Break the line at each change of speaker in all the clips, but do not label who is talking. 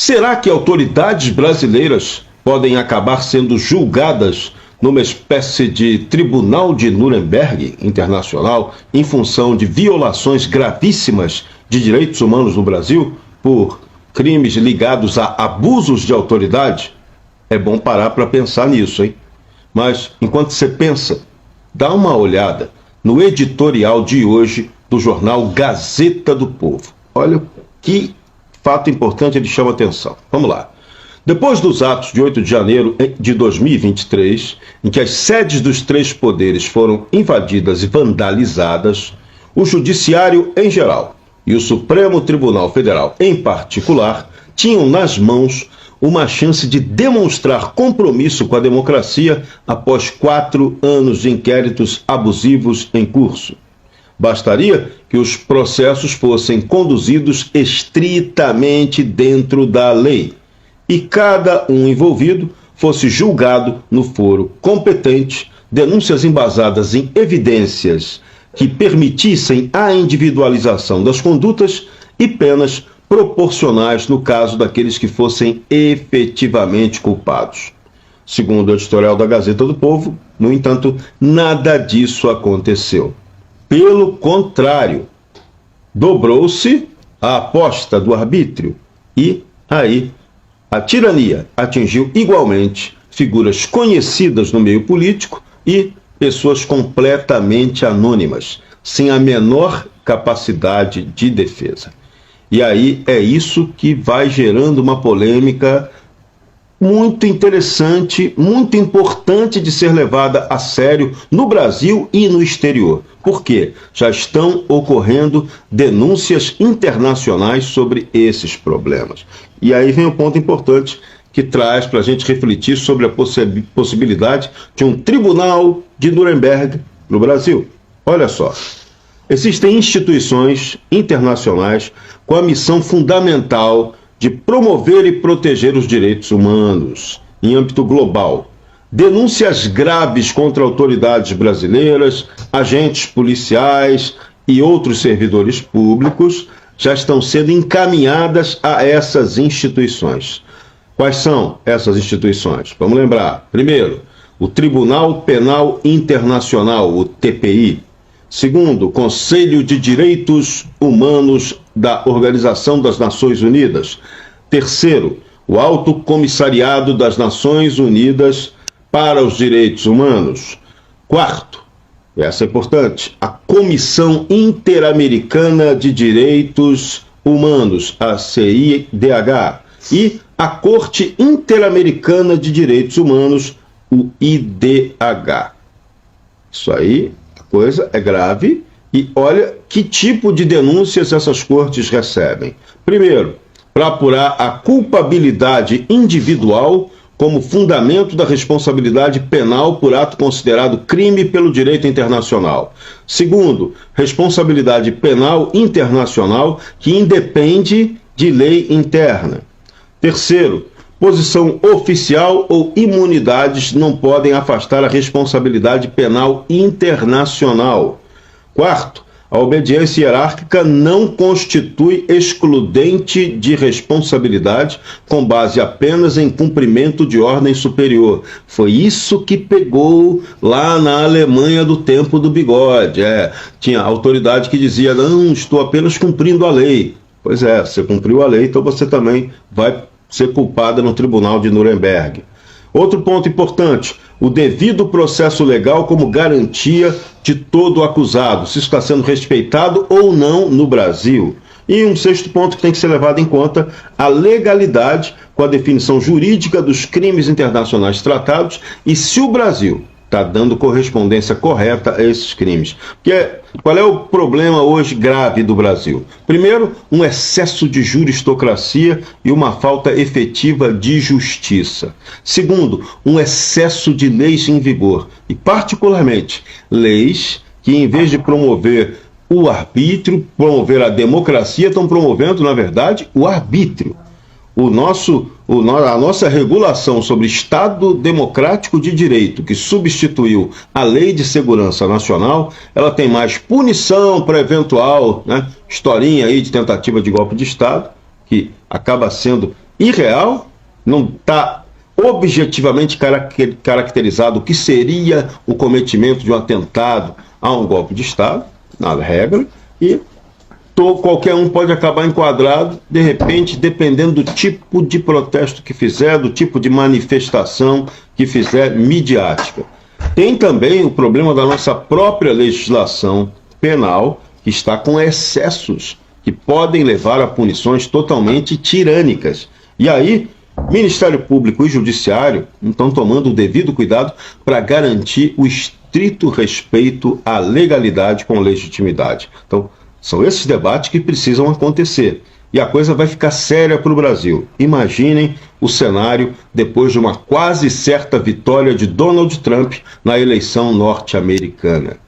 Será que autoridades brasileiras podem acabar sendo julgadas numa espécie de tribunal de Nuremberg internacional em função de violações gravíssimas de direitos humanos no Brasil por crimes ligados a abusos de autoridade? É bom parar para pensar nisso, hein? Mas, enquanto você pensa, dá uma olhada no editorial de hoje do jornal Gazeta do Povo. Olha que fato importante, ele chama atenção. Vamos lá. Depois dos atos de 8 de janeiro de 2023, em que as sedes dos três poderes foram invadidas e vandalizadas, o Judiciário em geral e o Supremo Tribunal Federal em particular tinham nas mãos uma chance de demonstrar compromisso com a democracia após 4 anos de inquéritos abusivos em curso. Bastaria que os processos fossem conduzidos estritamente dentro da lei e cada um envolvido fosse julgado no foro competente, denúncias embasadas em evidências que permitissem a individualização das condutas e penas proporcionais no caso daqueles que fossem efetivamente culpados. Segundo o editorial da Gazeta do Povo, no entanto, nada disso aconteceu. Pelo contrário, dobrou-se a aposta do arbítrio e, aí, a tirania atingiu igualmente figuras conhecidas no meio político e pessoas completamente anônimas, sem a menor capacidade de defesa. E aí é isso que vai gerando uma polêmica muito interessante, muito importante de ser levada a sério no Brasil e no exterior. Por quê? Já estão ocorrendo denúncias internacionais sobre esses problemas. E aí vem o ponto importante que traz para a gente refletir sobre a possibilidade de um tribunal de Nuremberg no Brasil. Olha só, existem instituições internacionais com a missão fundamental de promover e proteger os direitos humanos em âmbito global. Denúncias graves contra autoridades brasileiras, agentes policiais e outros servidores públicos já estão sendo encaminhadas a essas instituições. Quais são essas instituições? Vamos lembrar. Primeiro, o Tribunal Penal Internacional, o TPI. Segundo, o Conselho de Direitos Humanos da Organização das Nações Unidas. Terceiro, o Alto Comissariado das Nações Unidas para os Direitos Humanos. Quarto, essa é importante, a Comissão Interamericana de Direitos Humanos, a CIDH, e a Corte Interamericana de Direitos Humanos, o IDH. Isso aí, a coisa é grave e olha que tipo de denúncias essas cortes recebem. Primeiro, para apurar a culpabilidade individual como fundamento da responsabilidade penal por ato considerado crime pelo direito internacional. Segundo, responsabilidade penal internacional que independe de lei interna. Terceiro, posição oficial ou imunidades não podem afastar a responsabilidade penal internacional. Quarto, a obediência hierárquica não constitui excludente de responsabilidade com base apenas em cumprimento de ordem superior. Foi isso que pegou lá na Alemanha do tempo do bigode. Tinha autoridade que dizia, não, estou apenas cumprindo a lei. Pois é, você cumpriu a lei, então você também vai ser culpada no Tribunal de Nuremberg. Outro ponto importante, o devido processo legal como garantia de todo acusado, se está sendo respeitado ou não no Brasil. E um sexto ponto que tem que ser levado em conta, a legalidade com a definição jurídica dos crimes internacionais tratados e se o Brasil está dando correspondência correta a esses crimes. Qual é o problema hoje grave do Brasil? Primeiro, um excesso de juristocracia e uma falta efetiva de justiça. Segundo, um excesso de leis em vigor. E, particularmente, leis que, em vez de promover o arbítrio, promover a democracia, estão promovendo, na verdade, o arbítrio. A nossa regulação sobre Estado Democrático de Direito, que substituiu a Lei de Segurança Nacional, ela tem mais punição para eventual historinha aí de tentativa de golpe de Estado, que acaba sendo irreal, não está objetivamente caracterizado o que seria o cometimento de um atentado a um golpe de Estado, na regra, e qualquer um pode acabar enquadrado, de repente, dependendo do tipo de protesto que fizer, do tipo de manifestação que fizer midiática. Tem também o problema da nossa própria legislação penal, que está com excessos, que podem levar a punições totalmente tirânicas. E aí, Ministério Público e Judiciário estão tomando o devido cuidado para garantir o estrito respeito à legalidade com legitimidade. Então, são esses debates que precisam acontecer. E a coisa vai ficar séria para o Brasil. Imaginem o cenário depois de uma quase certa vitória de Donald Trump na eleição norte-americana.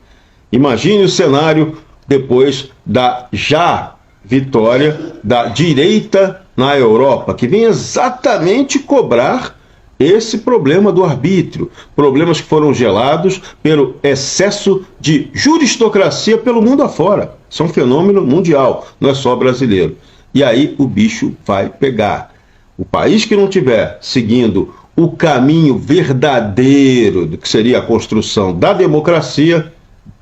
Imagine o cenário depois da já vitória da direita na Europa, que vem exatamente cobrar esse problema do arbítrio, problemas que foram gelados pelo excesso de juristocracia pelo mundo afora. Isso é um fenômeno mundial, não é só brasileiro. E aí o bicho vai pegar. O país que não estiver seguindo o caminho verdadeiro do que seria a construção da democracia,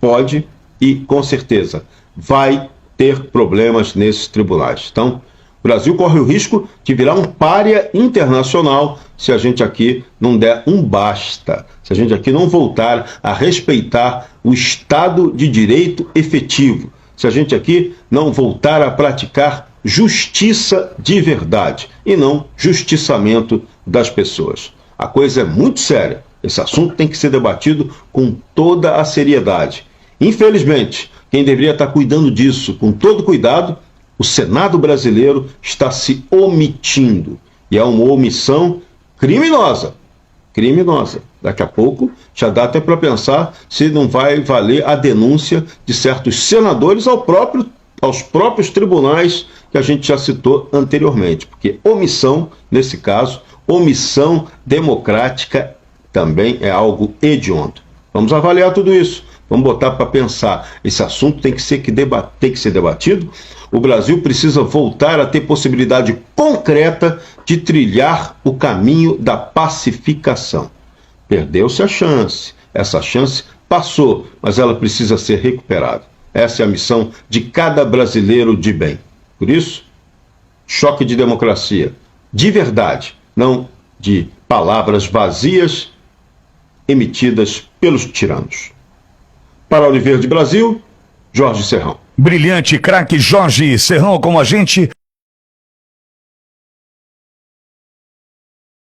pode e, com certeza, vai ter problemas nesses tribunais. Então, o Brasil corre o risco de virar um pária internacional se a gente aqui não der um basta, se a gente aqui não voltar a respeitar o Estado de Direito efetivo, se a gente aqui não voltar a praticar justiça de verdade e não justiçamento das pessoas. A coisa é muito séria. Esse assunto tem que ser debatido com toda a seriedade. Infelizmente, quem deveria estar cuidando disso com todo cuidado, o Senado brasileiro está se omitindo. E é uma omissão criminosa. Criminosa. Daqui a pouco já dá até para pensar se não vai valer a denúncia de certos senadores aos próprios tribunais que a gente já citou anteriormente. Porque omissão, nesse caso, omissão democrática também é algo hediondo. Vamos avaliar tudo isso. Vamos botar para pensar. Esse assunto tem que ser debatido. O Brasil precisa voltar a ter possibilidade concreta de trilhar o caminho da pacificação. Perdeu-se a chance. Essa chance passou, mas ela precisa ser recuperada. Essa é a missão de cada brasileiro de bem. Por isso, choque de democracia, de verdade, não de palavras vazias emitidas pelos tiranos. Para o Oliverde Brasil, Jorge Serrão.
Brilhante, craque Jorge Serrão com a gente.